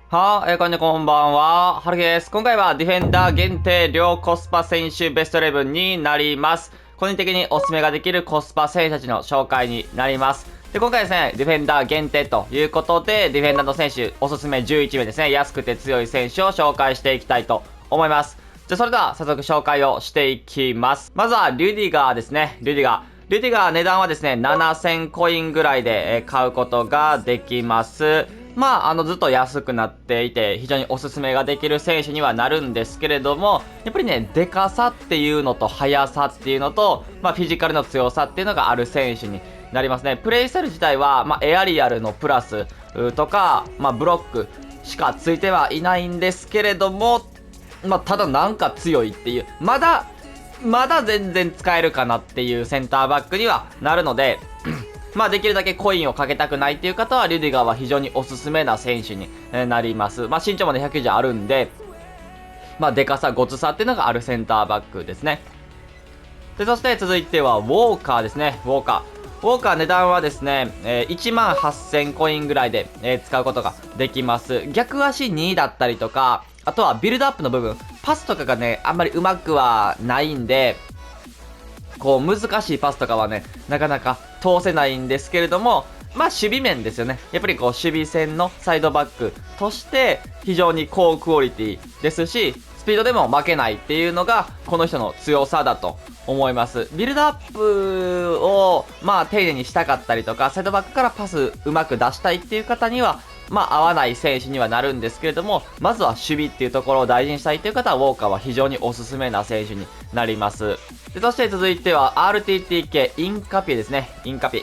こんばんは。はるきです。今回はディフェンダー限定両コスパ選手ベスト11になります。個人的におすすめができるコスパ選手たちの紹介になります。で、今回ですね、ディフェンダー限定ということで、ディフェンダーの選手、おすすめ11名ですね、安くて強い選手を紹介していきたいと思います。じゃあ、それでは早速紹介をしていきます。まずは、リュディガーですね。リュディガー。リュディガー値段はですね、7000コインぐらいで買うことができます。ずっと安くなっていて、非常におすすめができる選手にはなるんですけれども、やっぱりね、デカさっていうのと、速さっていうのと、フィジカルの強さっていうのがある選手になりますね。プレイスタイル自体は、エアリアルのプラスとか、ブロックしかついてはいないんですけれども、ただなんか強いっていう、まだ全然使えるかなっていうセンターバックにはなるので、できるだけコインをかけたくないっていう方は、リュディガーは非常におすすめな選手になります。身長まで190あるんで、でかさ、ごつさっていうのがあるセンターバックですね。で、そして続いては、ウォーカーですね。ウォーカー値段はですね、18,000コインぐらいで、使うことができます。逆足2だったりとか、あとはビルドアップの部分、パスとかがね、あんまりうまくはないんで、難しいパスとかはね、なかなか通せないんですけれども、守備面ですよね。やっぱり守備線のサイドバックとして、非常に高クオリティですし、スピードでも負けないっていうのが、この人の強さだと思います。ビルドアップを、丁寧にしたかったりとか、サイドバックからパスうまく出したいっていう方には、合わない選手にはなるんですけれども、まずは守備っていうところを大事にしたいという方は、ウォーカーは非常におすすめな選手になります。で、そして続いては RTTK インカピエですね。インカピ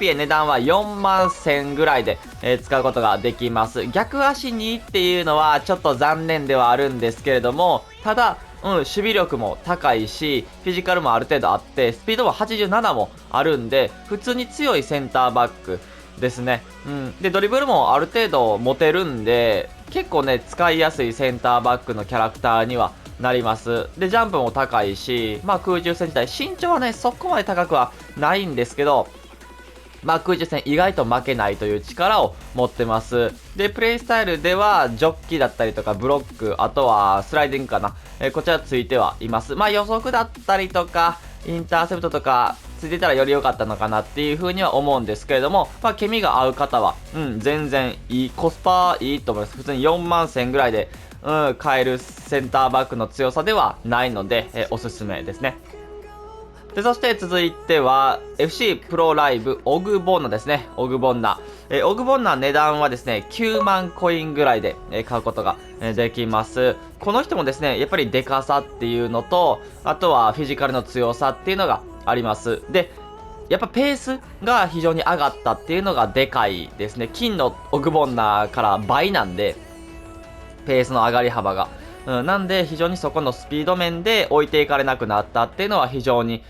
エ値段は4万1000ぐらいで、使うことができます。逆足にっていうのはちょっと残念ではあるんですけれども、ただ、守備力も高いし、フィジカルもある程度あって、スピードも87もあるんで、普通に強いセンターバックですね。で、ドリブルもある程度持てるんで、結構ね、使いやすいセンターバックのキャラクターにはなります。で、ジャンプも高いし、空中戦自体、身長はね、そこまで高くはないんですけど、空中戦意外と負けないという力を持ってます。で、プレイスタイルでは、ジョッキだったりとか、ブロック、あとはスライディングかな。こちらついてはいます。予測だったりとか、インターセプトとか、ついてたらより良かったのかなっていう風には思うんですけれども、ケミが合う方は、全然いい、コスパいいと思います。普通に4万1000ぐらいで、買えるセンターバックの強さではないので、おすすめですね。で、そして続いては、FC プロライブオグボンナですね。オグボンナ。オグボンナ値段はですね、9万コインぐらいで、買うことが、できます。この人もですね、やっぱりデカさっていうのと、あとはフィジカルの強さっていうのがあります。で、やっぱペースが非常に上がったっていうのがでかいですね。金のオグボンナから倍なんで、ペースの上がり幅が。なんで非常にそこのスピード面で置いていかれなくなったっていうのは非常に、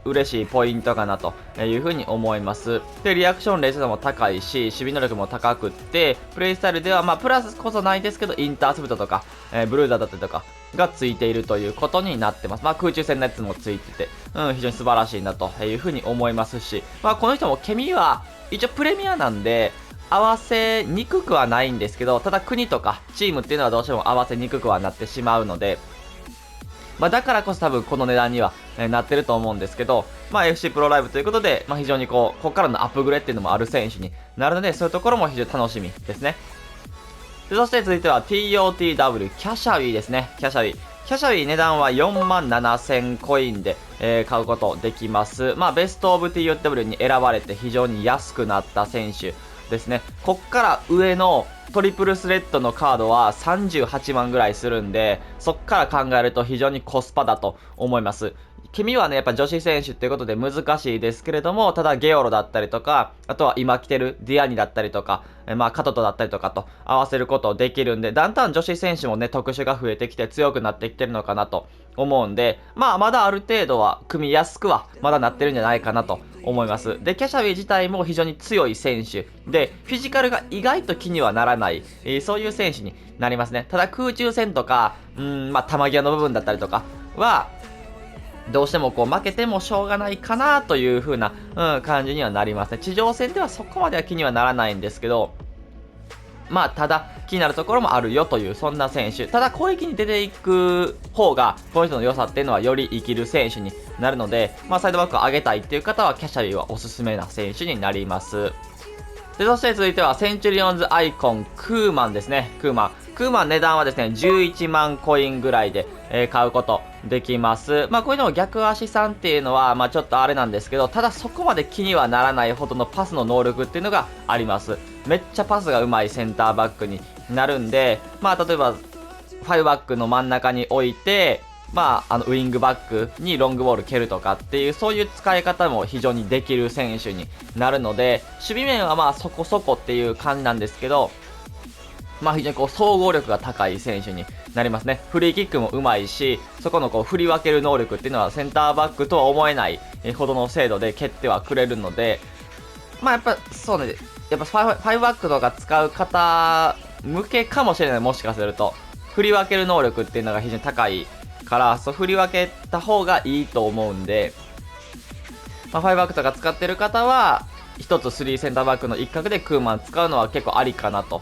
嬉しいポイントかなというふうに思います。で、リアクション冷静さも高いし、守備能力も高くって、プレイスタイルではプラスこそないですけど、インターセプトとか、ブルーザーだったりとかがついているということになってます。空中戦のやつもついてて、非常に素晴らしいなというふうに思いますし、この人もケミは一応プレミアなんで、合わせにくくはないんですけど、ただ国とかチームっていうのはどうしても合わせにくくはなってしまうので、だからこそ多分この値段には、なってると思うんですけど、FC プロライブということで、非常にここからのアップグレっていうのもある選手になるので、そういうところも非常に楽しみですね。で、そして続いては TOTW キャシャウィですね。キャシャウィ値段は4万7000コインで、買うことできます。ベストオブ TOTW に選ばれて非常に安くなった選手ですね。こっから上のトリプルスレッドのカードは38万ぐらいするんで、そっから考えると非常にコスパだと思います。君はね、やっぱ女子選手っていうことで難しいですけれども、ただゲオロだったりとか、あとは今来てるディアニだったりとか、カトトだったりとかと合わせることできるんで、だんだん女子選手もね、特殊が増えてきて強くなってきてるのかなと思うんで、まだある程度は組みやすくはまだなってるんじゃないかなと思います。で、キャシャウィ自体も非常に強い選手で、フィジカルが意外と気にはならない、そういう選手になりますね。ただ空中戦とか、球際の部分だったりとかは、どうしても負けてもしょうがないかなという風な、感じにはなりますね。地上戦ではそこまでは気にはならないんですけど、まあ、ただ、気になるところもあるよという、そんな選手。ただ、攻撃に出ていく方が、この人の良さっていうのはより生きる選手になるので、まあ、サイドバックを上げたいっていう方は、キャシャリーはおすすめな選手になります。で、そして続いては、センチュリオンズアイコン、クーマンですね。クーマン値段はですね、11万コインぐらいで、買うことできます。まあ、こういうのも逆足さんっていうのは、まあ、ちょっとあれなんですけど、ただそこまで気にはならないほどのパスの能力っていうのがあります。めっちゃパスが上手いセンターバックになるんで、まあ、例えば、5バックの真ん中に置いて、まあ、ウイングバックにロングボール蹴るとかっていう、そういう使い方も非常にできる選手になるので、守備面はまあそこそこっていう感じなんですけど、まあ非常にこう総合力が高い選手になりますね。フリーキックも上手いし、そこのこう振り分ける能力っていうのはセンターバックとは思えないほどの精度で蹴ってはくれるので、まあやっぱそうね、やっぱ5バックとか使う方向けかもしれない、もしかすると。振り分ける能力っていうのが非常に高いから、そう振り分けた方がいいと思うんで、まあ、5バックとか使ってる方は、一つ3センターバックの一角でクーマン使うのは結構ありかなと、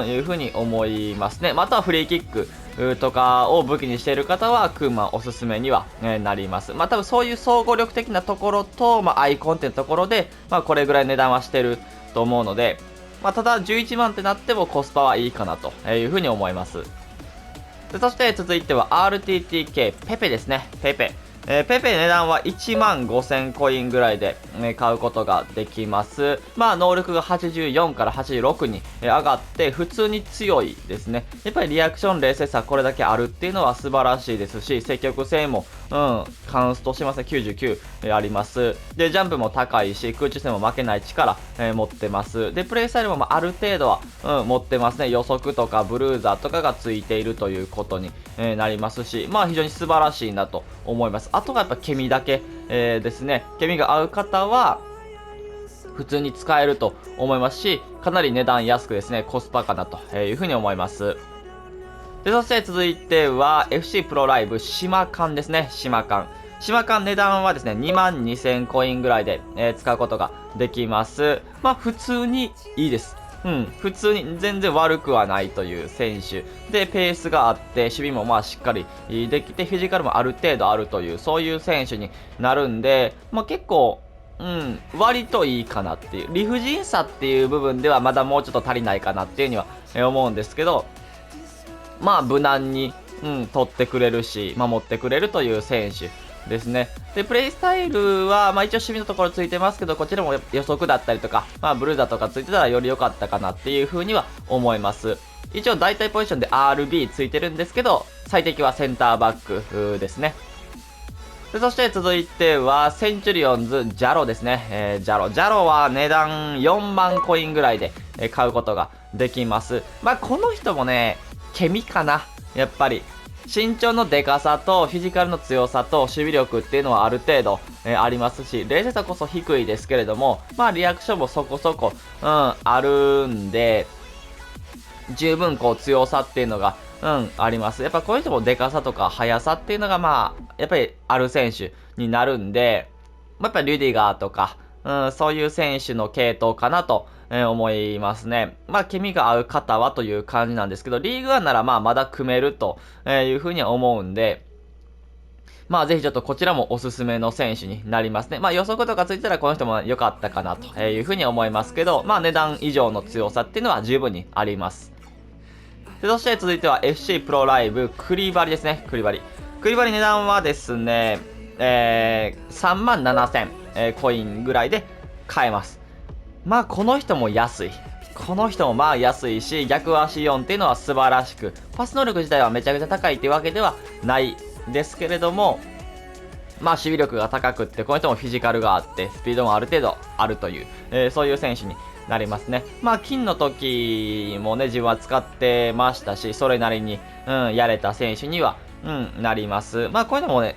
いうふうに思いますね。またはフリーキックとかを武器にしている方はクーマンおすすめには、なります。まあ多分そういう総合力的なところと、まあアイコンっていうところで、まあこれぐらい値段はしてると思うので、まあただ11万ってなってもコスパはいいかなというふうに思います。でそして続いては RTTK ペペですね。ペペ値段は1万5000コインぐらいで、買うことができます。まあ、能力が84から86に、上がって、普通に強いですね。やっぱりリアクション冷静さこれだけあるっていうのは素晴らしいですし、積極性も、カンストしてますね。99、あります。で、ジャンプも高いし、空中戦も負けない力、持ってます。で、プレイスタイルも、ある程度は、持ってますね。予測とかブルーザーとかがついているということに、なりますし、まあ、非常に素晴らしいなと思います。あとがやっぱケミだけ、ですね。ケミが合う方は、普通に使えると思いますし、かなり値段安くですね、コスパかなというふうに思います。で、そして続いては、FC プロライブ、島間ですね。島間値段はですね、22,000コインぐらいで、使うことができます。まあ、普通にいいです。普通に全然悪くはないという選手で、ペースがあって、守備もまあしっかりできて、フィジカルもある程度あるという、そういう選手になるんで、まあ結構、割といいかなっていう。理不尽さっていう部分ではまだもうちょっと足りないかなっていうには思うんですけど、まあ無難に、取ってくれるし、守ってくれるという選手ですね。で、プレイスタイルは、まあ一応守備のところついてますけど、こちらも予測だったりとか、まあブルーだとかついてたらより良かったかなっていう風には思います。一応大体ポジションで RB ついてるんですけど、最適はセンターバックですね。でそして続いては、センチュリオンズ、ジャロですね。ジャロは値段4万コインぐらいで、買うことができます。まあこの人もね、ケミかな。やっぱり。身長のでかさとフィジカルの強さと守備力っていうのはある程度、ありますし、冷静さこそ低いですけれども、まあリアクションもそこそこ、あるんで、十分こう強さっていうのが、あります。やっぱこういう人もでかさとか速さっていうのがまあ、やっぱりある選手になるんで、やっぱりリュディガーとか、そういう選手の系統かなと、思いますね。まあ、ケミが合う方はという感じなんですけど、リーグワンならまあ、まだ組めるというふうには思うんで、まあ、ぜひちょっとこちらもおすすめの選手になりますね。まあ、予測とかついたらこの人も良かったかなというふうに思いますけど、まあ、値段以上の強さっていうのは十分にあります。で、そして続いては FC プロライブ、クリバリですね。クリバリ値段はですね、37,000、コインぐらいで買えます。まあこの人も安い。この人もまあ安いし、逆足4っていうのは素晴らしく、パス能力自体はめちゃくちゃ高いっていうわけではないですけれども、まあ守備力が高くって、この人もフィジカルがあって、スピードもある程度あるという、そういう選手になりますね。まあ金の時もね、自分は使ってましたし、それなりに、やれた選手には、なります。まあこういうのもね、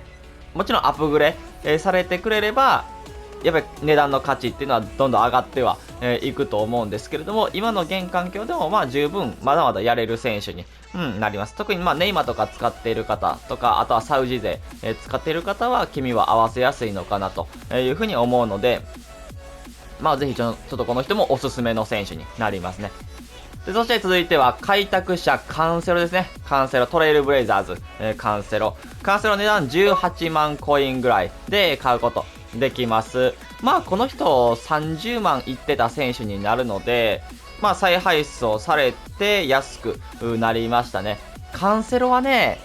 もちろんアップグレ、されてくれれば、やっぱり値段の価値っていうのはどんどん上がってはいくと思うんですけれども、今の現環境でもまあ十分まだまだやれる選手に、なります。特にまあネイマとか使っている方とか、あとはサウジ勢、使っている方は君は合わせやすいのかなというふうに思うので、まあぜひちょっとこの人もおすすめの選手になりますね。で、そして続いては開拓者カンセロですね。カンセロ、トレイルブレイザーズ、カンセロ。カンセロ値段18万コインぐらいで買うことできます。まあこの人30万いってた選手になるので、まあ再配送されて安くなりましたね。カンセロはね、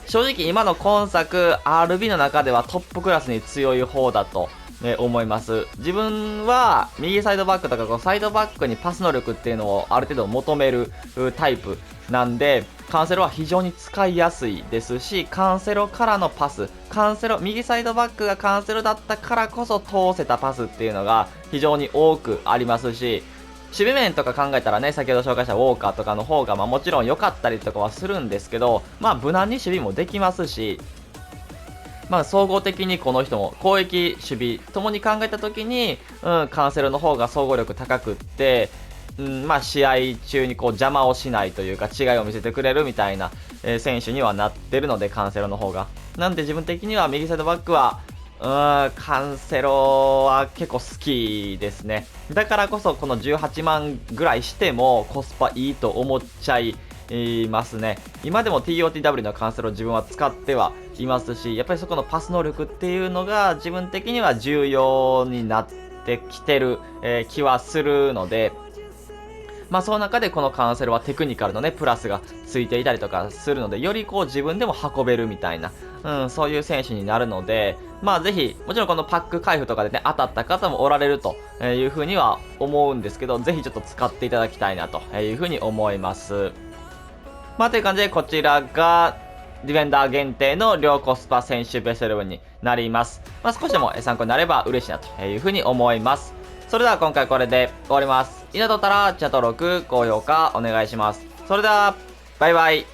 正直今の今作 RB の中ではトップクラスに強い方だと、思います。自分は右サイドバックとかこうサイドバックにパス能力っていうのをある程度求めるタイプなんで、カンセロは非常に使いやすいですし、カンセロからのパス、右サイドバックがカンセロだったからこそ通せたパスっていうのが非常に多くありますし、守備面とか考えたらね、先ほど紹介したウォーカーとかの方がもちろん良かったりとかはするんですけど、無難に守備もできますし、総合的にこの人も攻撃、守備ともに考えた時に、カンセロの方が総合力高くって、試合中にこう邪魔をしないというか違いを見せてくれるみたいな、選手にはなってるので、カンセロの方が。なんで自分的には右サイドバックは、カンセロは結構好きですね。だからこそこの18万ぐらいしてもコスパいいと思っちゃいますね。今でも TOTW のカンセロ自分は使ってはいますし、やっぱりそこのパス能力っていうのが自分的には重要になってきてる、気はするので、その中でこのカンセロはテクニカルのね、プラスがついていたりとかするので、よりこう自分でも運べるみたいな、そういう選手になるので、ぜひ、もちろんこのパック開封とかでね、当たった方もおられるというふうには思うんですけど、ぜひちょっと使っていただきたいなというふうに思います。という感じで、こちらが、ディフェンダー限定の両コスパ選手ベスト11になります。少しでも参考になれば嬉しいなというふうに思います。それでは今回これで終わります。いいねとったら、チャンネル登録、高評価お願いします。それでは、バイバイ。